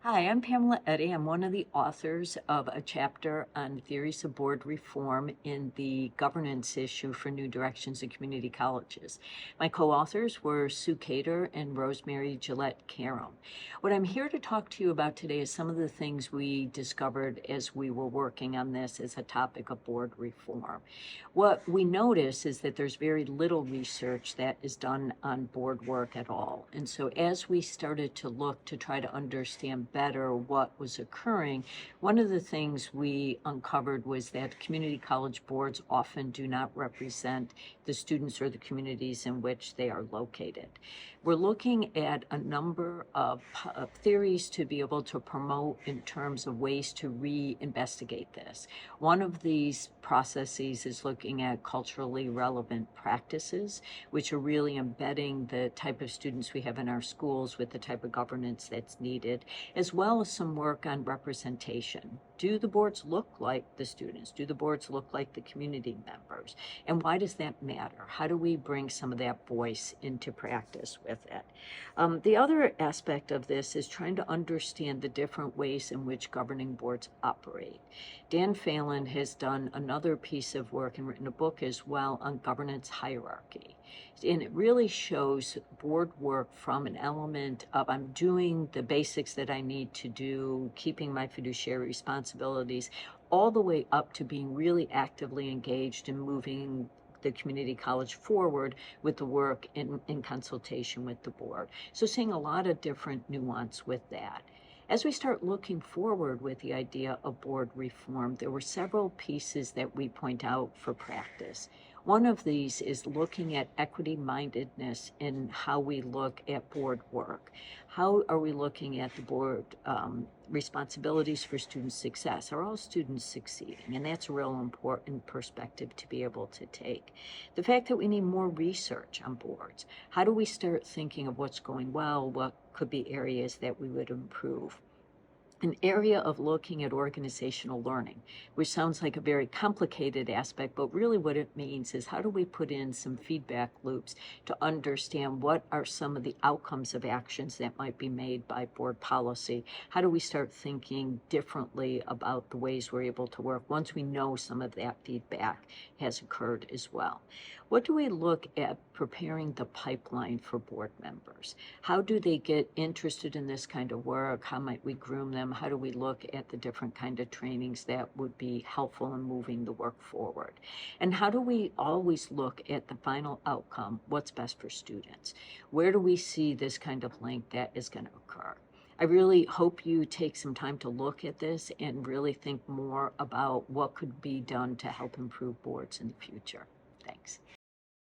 Hi, I'm Pamela Eddy. I'm one of the authors of a chapter on theories of board reform in the governance issue for New Directions in Community Colleges. My co-authors were Sue Cater and Rosemary Gillette Carum. What I'm here to talk to you about today is some of the things we discovered as we were working on this as a topic of board reform. What we notice is that there's very little research that is done on board work at all. And so as we started to look to try to understand better what was occurring, one of the things we uncovered was that community college boards often do not represent the students or the communities in which they are located. We're looking at a number of theories to be able to promote in terms of ways to re-investigate this. One of these processes is looking at culturally relevant practices, which are really embedding the type of students we have in our schools with the type of governance that's needed, as well as some work on representation. Do the boards look like the students? Do the boards look like the community members? And why does that matter? How do we bring some of that voice into practice with it? The other aspect of this is trying to understand the different ways in which governing boards operate. Dan Phelan has done another piece of work and written a book as well on governance hierarchy. And it really shows board work from an element of I'm doing the basics that I need to do, keeping my fiduciary responsibilities, all the way up to being really actively engaged in moving the community college forward with the work in consultation with the board. So seeing a lot of different nuance with that. As we start looking forward with the idea of board reform, there were several pieces that we point out for practice. One of these is looking at equity-mindedness in how we look at board work. How are we looking at the board responsibilities for student success? Are all students succeeding? And that's a real important perspective to be able to take. The fact that we need more research on boards. How do we start thinking of what's going well, what could be areas that we would improve? An area of looking at organizational learning, which sounds like a very complicated aspect, but really what it means is how do we put in some feedback loops to understand what are some of the outcomes of actions that might be made by board policy? How do we start thinking differently about the ways we're able to work once we know some of that feedback has occurred as well? What do we look at preparing the pipeline for board members? How do they get interested in this kind of work? How might we groom them? How do we look at the different kind of trainings that would be helpful in moving the work forward? And how do we always look at the final outcome, what's best for students? Where do we see this kind of link that is going to occur? I really hope you take some time to look at this and really think more about what could be done to help improve boards in the future. Thanks.